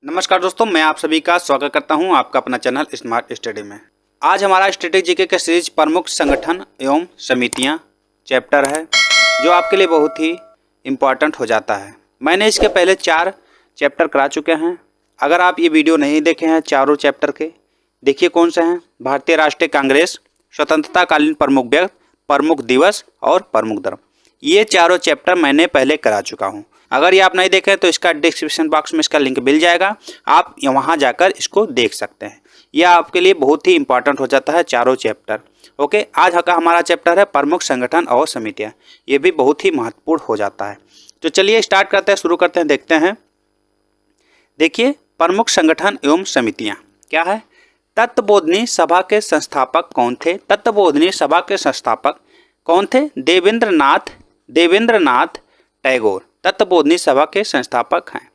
नमस्कार दोस्तों, मैं आप सभी का स्वागत करता हूं आपका अपना चैनल स्मार्ट स्टडी में। आज हमारा स्टडी जीके के सीरीज प्रमुख संगठन एवं समितियां चैप्टर है, जो आपके लिए बहुत ही इम्पॉर्टेंट हो जाता है। मैंने इसके पहले 4 चैप्टर करा चुके हैं। अगर आप ये वीडियो नहीं देखे हैं चारों चैप्टर के, देखिए कौन से हैं। भारतीय राष्ट्रीय कांग्रेस, स्वतंत्रताकालीन प्रमुख व्यक्ति, प्रमुख दिवस और प्रमुख धर्म, ये चारों चैप्टर मैंने पहले करा चुका हूँ। अगर ये आप नहीं देखें तो इसका डिस्क्रिप्शन बॉक्स में इसका लिंक मिल जाएगा, आप वहाँ जाकर इसको देख सकते हैं। यह आपके लिए बहुत ही इंपॉर्टेंट हो जाता है चारों चैप्टर। ओके, आज का हमारा चैप्टर है प्रमुख संगठन और समितियाँ। ये भी बहुत ही महत्वपूर्ण हो जाता है। तो चलिए स्टार्ट करते हैं, शुरू करते हैं, देखते हैं। देखिए, प्रमुख संगठन एवं समितियाँ क्या है। तत्वबोधिनी सभा के संस्थापक कौन थे? तत्वबोधिनी सभा के संस्थापक कौन थे? देवेंद्रनाथ टैगोर तत्वबोधिनी सभा के संस्थापक हैं।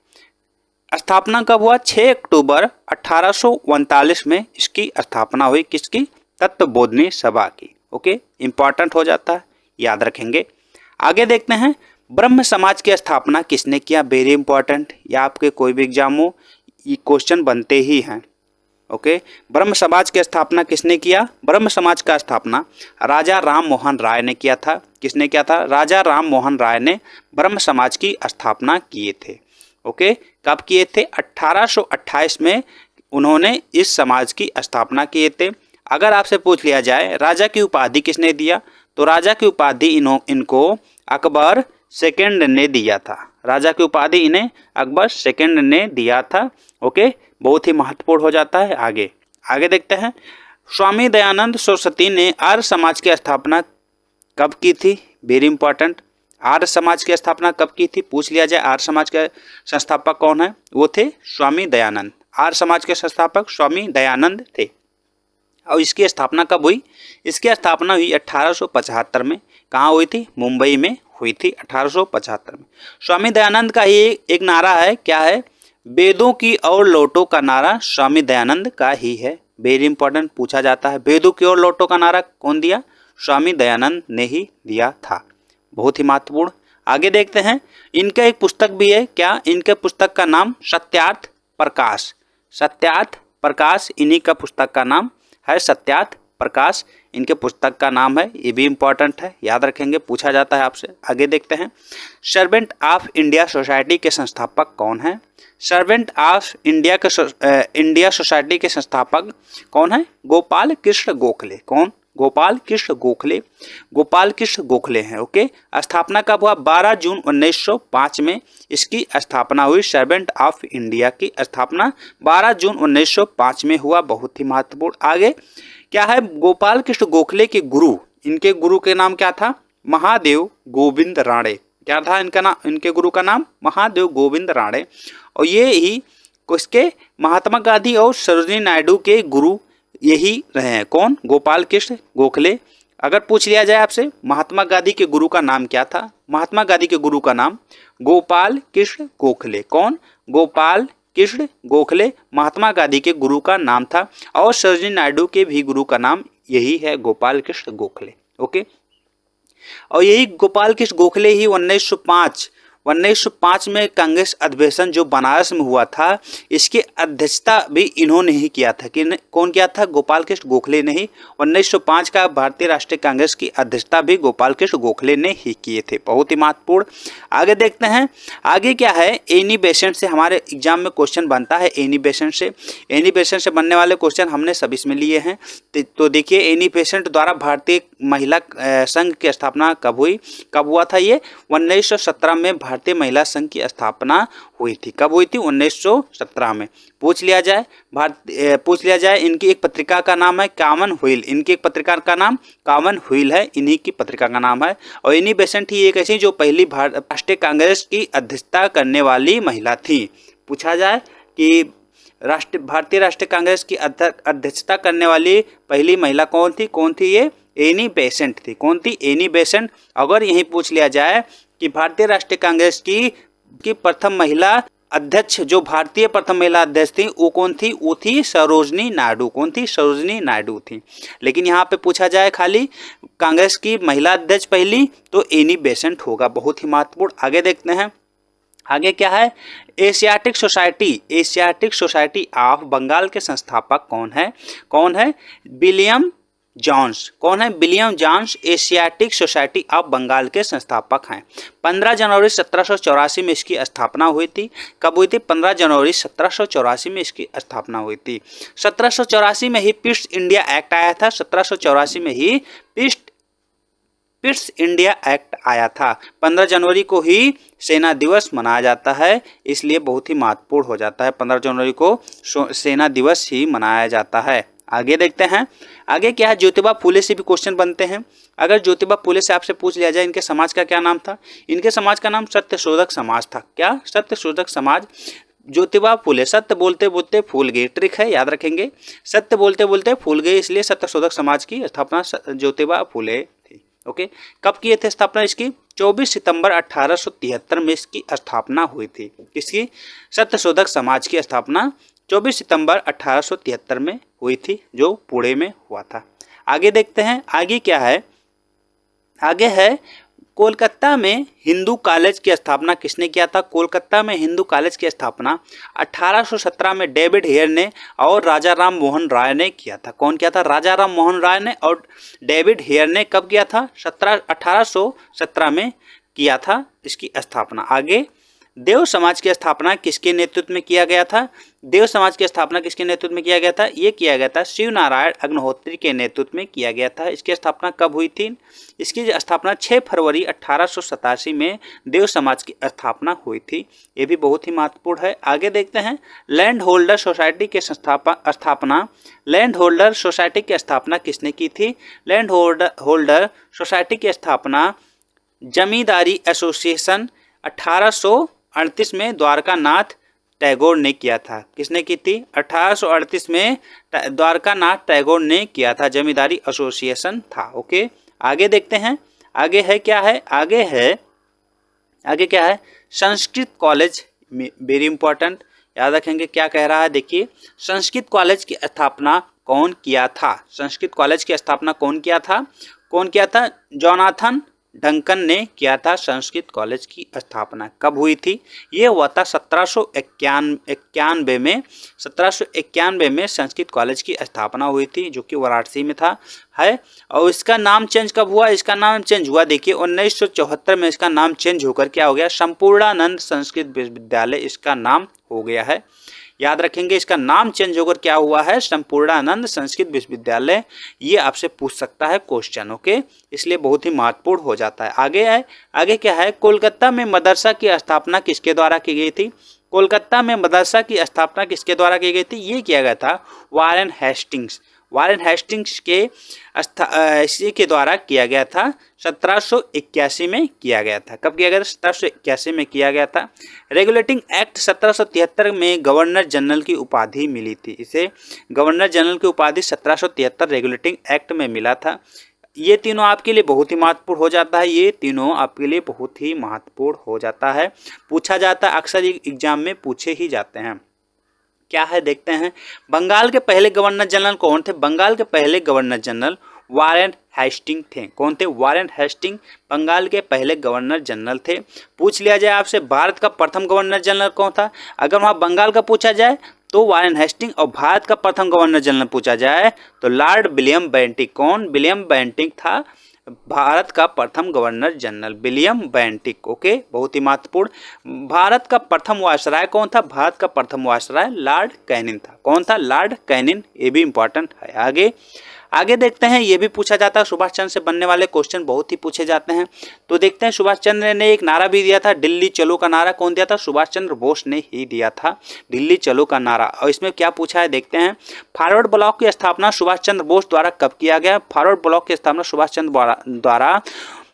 स्थापना कब हुआ? 6 अक्टूबर 1839 में इसकी स्थापना हुई। किसकी? तत्वबोधिनी सभा की। ओके, इंपॉर्टेंट हो जाता है, याद रखेंगे। आगे देखते हैं, ब्रह्म समाज की स्थापना किसने किया? वेरी इंपॉर्टेंट, या आपके कोई भी एग्जाम हो ये क्वेश्चन बनते ही हैं। ओके, ब्रह्म समाज की स्थापना किसने किया? ब्रह्म समाज का स्थापना राजा राम मोहन राय ने किया था। किसने किया था? राजा राम मोहन राय ने ब्रह्म समाज की स्थापना किए थे। ओके, कब किए थे? 1828 में उन्होंने इस समाज की स्थापना किए थे। अगर आपसे पूछ लिया जाए राजा की उपाधि किसने दिया, तो राजा की उपाधि इनको अकबर सेकंड ने दिया था। राजा की उपाधि इन्हें अकबर सेकंड ने दिया था। ओके, बहुत ही महत्वपूर्ण हो जाता है। आगे देखते हैं, स्वामी दयानंद सरस्वती ने आर्य समाज की स्थापना कब की थी? वेरी इंपॉर्टेंट, आर्य समाज की स्थापना कब की थी? पूछ लिया जाए आर्य समाज के संस्थापक कौन है, वो थे स्वामी दयानंद। आर्य समाज के संस्थापक स्वामी दयानंद थे। और इसकी स्थापना कब हुई? इसकी स्थापना हुई 1875 में। कहाँ हुई थी? मुंबई में हुई थी 1875 में। स्वामी दयानंद का ही एक नारा है, क्या है? वेदों की ओर लौटो का नारा स्वामी दयानंद का ही है। वेरी इंपॉर्टेंट, पूछा जाता है वेदों की ओर लौटो का नारा कौन दिया? स्वामी दयानंद ने ही दिया था। बहुत ही महत्वपूर्ण। आगे देखते हैं, इनका एक पुस्तक भी है। क्या? इनके पुस्तक का नाम सत्यार्थ प्रकाश। सत्यार्थ प्रकाश इन्हीं का पुस्तक का नाम है। सत्यार्थ प्रकाश इनके पुस्तक का नाम है। ये भी इंपॉर्टेंट है, याद रखेंगे, पूछा जाता है आपसे। आगे देखते हैं, सर्वेंट ऑफ इंडिया सोसाइटी के संस्थापक कौन है? सर्वेंट ऑफ इंडिया सोसाइटी के संस्थापक कौन है? गोपाल कृष्ण गोखले। कौन? गोपाल कृष्ण गोखले। गोपाल कृष्ण गोखले हैं। ओके, स्थापना कब हुआ? 12 जून 1905 में इसकी स्थापना हुई। सर्वेंट ऑफ इंडिया की स्थापना 12 जून 1905 में हुआ। बहुत ही महत्वपूर्ण। आगे क्या है? गोपाल कृष्ण गोखले के गुरु, इनके गुरु के नाम क्या था? महादेव गोविंद राणे। क्या था इनका नाम? इनके गुरु का नाम महादेव गोविंद राणे। और ये ही उसके महात्मा गांधी और सरोजिनी नायडू के गुरु यही रहे हैं। कौन? गोपाल कृष्ण गोखले। अगर पूछ लिया जाए आपसे महात्मा गांधी के गुरु का नाम क्या था? महात्मा गांधी के गुरु का नाम गोपाल कृष्ण गोखले। कौन? गोपाल कृष्ण गोखले महात्मा गांधी के गुरु का नाम था। और सरोजिनी नायडू के भी गुरु का नाम यही है, गोपाल कृष्ण गोखले। ओके, और यही गोपाल कृष्ण गोखले ही 1905 में कांग्रेस अधिवेशन जो बनारस में हुआ था, इसकी अध्यक्षता भी इन्होंने ही किया था। कि कौन किया था? गोपाल कृष्ण गोखले ने ही। 1905 का भारतीय राष्ट्रीय कांग्रेस की अध्यक्षता भी गोपाल कृष्ण गोखले ने ही किए थे। बहुत ही महत्वपूर्ण। आगे देखते हैं, आगे क्या है? एनी बेसेंट से हमारे एग्जाम में क्वेश्चन बनता है। एनी बेसेंट से बनने वाले क्वेश्चन हमने सब इसमें लिए हैं। तो देखिए, एनी बेसेंट द्वारा भारतीय महिला संघ की स्थापना कब हुई? कब हुआ था ये? 1917 में भारतीय महिला संघ की स्थापना हुई थी। कब हुई थी? 1917 में। पूछ लिया जाए इनकी एक पत्रिका का नाम है कॉमनवेल्थ। इनकी एक पत्रिका का नाम कॉमनवेल्थ है, इन्हीं की पत्रिका का नाम है। और एनी बेसेंट ही एक ऐसी जो पहली राष्ट्रीय कांग्रेस की अध्यक्षता करने वाली महिला थी। पूछा जाए कि भारतीय राष्ट्रीय कांग्रेस की अध्यक्षता करने वाली पहली महिला कौन थी? कौन थी ये? एनी बेसेंट थी। कौन थी? Annie Besant. अगर यही पूछ लिया जाए कि भारतीय राष्ट्रीय कांग्रेस की प्रथम महिला अध्यक्ष, जो भारतीय प्रथम महिला अध्यक्ष थी, वो कौन थी? वो थी सरोजिनी नायडू। कौन थी? सरोजिनी नायडू थी। लेकिन यहाँ पे पूछा जाए खाली कांग्रेस की महिला अध्यक्ष पहली, तो एनी बेसेंट होगा। बहुत ही महत्वपूर्ण। आगे देखते हैं, आगे क्या है, एशियाटिक सोसाइटी ऑफ बंगाल के संस्थापक कौन है, विलियम जॉन्स। कौन है, William Jones Asiatic Society of Bengal के संस्थापक हैं। 15 जनवरी 1784 में इसकी स्थापना हुई थी। कब हुई थी, 15 जनवरी 1784 में इसकी स्थापना हुई थी। 1784 में ही पिट्स इंडिया एक्ट आया था। 1784 में ही पिट्स इंडिया एक्ट आया था। 15 जनवरी को ही सेना दिवस मनाया जाता है, इसलिए बहुत ही महत्वपूर्ण हो जाता है। 15 जनवरी को सेना दिवस ही मनाया जाता है। आगे देखते हैं, आगे क्या है, ज्योतिबा फुले से भी क्वेश्चन बनते हैं। अगर ज्योतिबा फुले से आपसे पूछ लिया जाए इनके समाज का क्या नाम था, इनके समाज का नाम सत्यशोधक समाज था। क्या, सत्यशोधक समाज। ज्योतिबा फुले, सत्य बोलते बोलते फूल गई, ट्रिक है, याद रखेंगे, सत्य बोलते बोलते फूल गई, इसलिए सत्यशोधक समाज की स्थापना ज्योतिबा फुले थी। ओके, कब किए थे स्थापना इसकी, 24 सितंबर 1873 में इसकी स्थापना हुई थी। किसकी, सत्यशोधक समाज की स्थापना 24 सितंबर 1873 में हुई थी, जो पुणे में हुआ था। आगे देखते हैं, आगे क्या है, आगे है कोलकाता में हिंदू कॉलेज की स्थापना किसने किया था। कोलकाता में हिंदू कॉलेज की स्थापना 1817 में डेविड हेयर ने और राजा राम मोहन राय ने किया था। कौन किया था, राजा राम मोहन राय ने और डेविड हेयर ने कब किया था, 1817 में किया था इसकी स्थापना। आगे देव समाज की स्थापना किसके नेतृत्व में किया गया था, देव समाज की स्थापना किसके नेतृत्व में किया गया था, ये किया गया था शिव नारायण अग्निहोत्री के नेतृत्व में किया गया था। इसकी स्थापना कब हुई थी, इसकी स्थापना 6 फरवरी 1887 में देव समाज की स्थापना हुई थी। ये भी बहुत ही महत्वपूर्ण है। आगे देखते हैं, लैंड होल्डर सोसाइटी के स्थापना, लैंड होल्डर सोसाइटी की स्थापना किसने की थी, लैंड होल्डर सोसाइटी की स्थापना जमींदारी एसोसिएशन 1838 में द्वारका नाथ टैगोर ने किया था। किसने की थी, 1838 में द्वारका नाथ टैगोर ने किया था, जमींदारी एसोसिएशन था। ओके, आगे देखते हैं, आगे है क्या है, आगे क्या है, संस्कृत कॉलेज, वेरी इंपॉर्टेंट, याद रखेंगे क्या कह रहा है। देखिए, संस्कृत कॉलेज की स्थापना कौन किया था, संस्कृत कॉलेज की स्थापना कौन किया था, जोनाथन डंकन ने किया था। संस्कृत कॉलेज की स्थापना कब हुई थी, ये हुआ था 1791 में, 1791 में संस्कृत कॉलेज की स्थापना हुई थी, जो कि वाराणसी में था है। और इसका नाम चेंज कब हुआ, इसका नाम चेंज हुआ, देखिए 1974 में इसका नाम चेंज होकर क्या हो गया, संपूर्णानंद संस्कृत विश्वविद्यालय इसका नाम हो गया है। याद रखेंगे, इसका नाम चेंज होकर क्या हुआ है, संपूर्णानंद संस्कृत विश्वविद्यालय। ये आपसे पूछ सकता है क्वेश्चन। ओके, इसलिए बहुत ही महत्वपूर्ण हो जाता है। आगे क्या है, कोलकाता में मदरसा की स्थापना किसके द्वारा की गई थी, कोलकाता में मदरसा की स्थापना किसके द्वारा की गई थी, ये किया गया था वारेन हेस्टिंग्स के इसी के द्वारा किया गया था। 1781 में किया गया था। कब किया गया था, 1781 में किया गया था। रेगुलेटिंग एक्ट 1773 में गवर्नर जनरल की उपाधि मिली थी, इसे गवर्नर जनरल की उपाधि 1773 रेगुलेटिंग एक्ट में मिला था। ये तीनों आपके लिए बहुत ही महत्वपूर्ण हो जाता है, ये तीनों आपके लिए बहुत ही महत्वपूर्ण हो जाता है, पूछा जाता है, अक्सर एग्जाम में पूछे ही जाते हैं। क्या है देखते हैं, बंगाल के पहले गवर्नर जनरल कौन थे, बंगाल के पहले गवर्नर जनरल वारेन हेस्टिंग थे। कौन थे, वारेन हेस्टिंग बंगाल के पहले गवर्नर जनरल थे। पूछ लिया जाए आपसे भारत का प्रथम गवर्नर जनरल कौन था, अगर वहाँ बंगाल का पूछा जाए तो वारेन हेस्टिंग, और भारत का प्रथम गवर्नर जनरल पूछा जाए तो लॉर्ड विलियम बेंटिक। कौन, विलियम बेंटिक था भारत का प्रथम governor general, William Bentinck. Okay, बहुत ही महत्वपूर्ण। भारत का प्रथम वायसराय कौन था, भारत का प्रथम वायसराय लॉर्ड कैनिंग था। कौन था, लॉर्ड कैनिंग, ये भी इंपॉर्टेंट है। आगे देखते हैं, ये भी पूछा जाता है, सुभाष चंद्र से बनने वाले क्वेश्चन बहुत ही पूछे जाते हैं। तो देखते हैं, सुभाष चंद्र ने एक नारा भी दिया था, दिल्ली चलो का नारा कौन दिया था, सुभाष चंद्र बोस ने ही दिया था, दिल्ली चलो का नारा। और इसमें क्या पूछा है देखते हैं, फॉरवर्ड ब्लॉक की स्थापना सुभाष चंद्र बोस द्वारा कब किया गया, फॉरवर्ड ब्लॉक की स्थापना सुभाष चंद्र द्वारा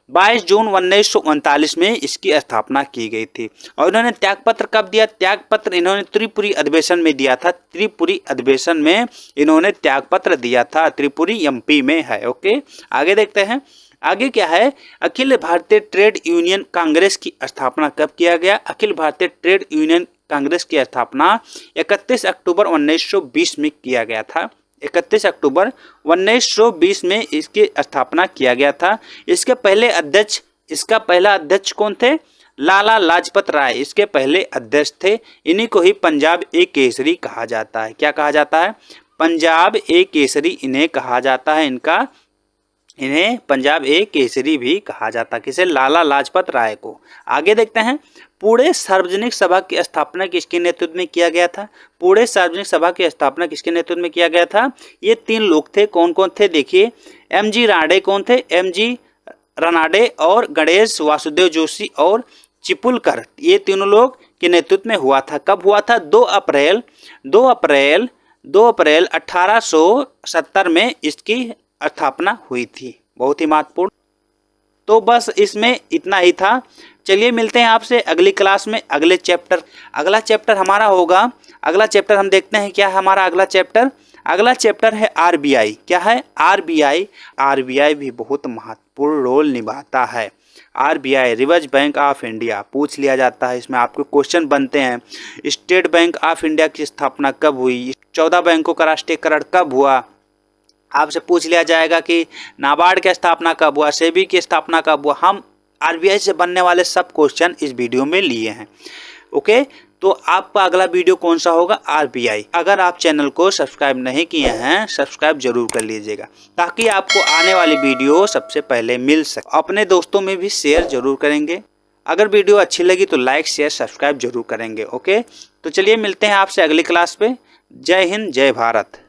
22 जून 1939 में इसकी स्थापना की गई थी। और इन्होंने त्यागपत्र कब दिया, त्यागपत्र इन्होंने त्रिपुरी अधिवेशन में दिया था, त्रिपुरी अधिवेशन में इन्होंने त्यागपत्र दिया था, त्रिपुरी एमपी में है। ओके, आगे देखते हैं, आगे क्या है, अखिल भारतीय ट्रेड यूनियन कांग्रेस की स्थापना कब किया गया, अखिल भारतीय ट्रेड यूनियन कांग्रेस की स्थापना 31 अक्टूबर 1920 में किया गया था। 31 अक्टूबर 1920 में इसकी स्थापना किया गया था। इसके पहले अध्यक्ष, इसका पहला अध्यक्ष कौन थे, लाला लाजपत राय इसके पहले अध्यक्ष थे। इन्हीं को ही पंजाब ए केसरी कहा जाता है। क्या कहा जाता है? पंजाब ए केसरी इन्हें कहा जाता है। इन्हें पंजाब ए केसरी भी कहा जाता है। किसे? लाला लाजपत राय को। आगे देखते हैं, पुणे सार्वजनिक सभा की स्थापना किसके नेतृत्व में किया गया था? पुणे सार्वजनिक सभा की स्थापना किसके नेतृत्व में किया गया था? ये 3 लोग थे। कौन कौन थे? देखिए, एमजी रानडे कौन थे? एमजी रानडे और गणेश वासुदेव जोशी और चिपलुकर, ये तीनों लोग के नेतृत्व में हुआ था। कब हुआ था? 2 अप्रैल 1870 में इसकी स्थापना हुई थी। बहुत ही महत्वपूर्ण। तो बस इसमें इतना ही था। चलिए मिलते हैं आपसे अगली क्लास में अगले चैप्टर। अगला चैप्टर हमारा होगा, अगला चैप्टर हम देखते हैं क्या है हमारा अगला चैप्टर। अगला चैप्टर है आरबीआई। क्या है? आरबीआई। आरबीआई भी बहुत महत्वपूर्ण रोल निभाता है। RBI reserve bank of India पूछ लिया जाता है। इसमें आपके क्वेश्चन बनते हैं, स्टेट बैंक ऑफ इंडिया की स्थापना कब हुई? 14 बैंकों का राष्ट्रीयकरण कब हुआ? आपसे पूछ लिया जाएगा कि नाबार्ड की स्थापना कब हुआ? सेबी की स्थापना कब हुआ? हम आरबीआई से बनने वाले सब क्वेश्चन इस वीडियो में लिए हैं। ओके, तो आपका अगला वीडियो कौन सा होगा? आरबीआई। अगर आप चैनल को सब्सक्राइब नहीं किए हैं, सब्सक्राइब जरूर कर लीजिएगा ताकि आपको आने वाली वीडियो सबसे पहले मिल सके। अपने दोस्तों में भी शेयर जरूर करेंगे। अगर वीडियो अच्छी लगी तो लाइक शेयर सब्सक्राइब जरूर करेंगे। ओके, तो चलिए मिलते हैं आपसे अगली क्लास पे। जय हिंद, जय भारत।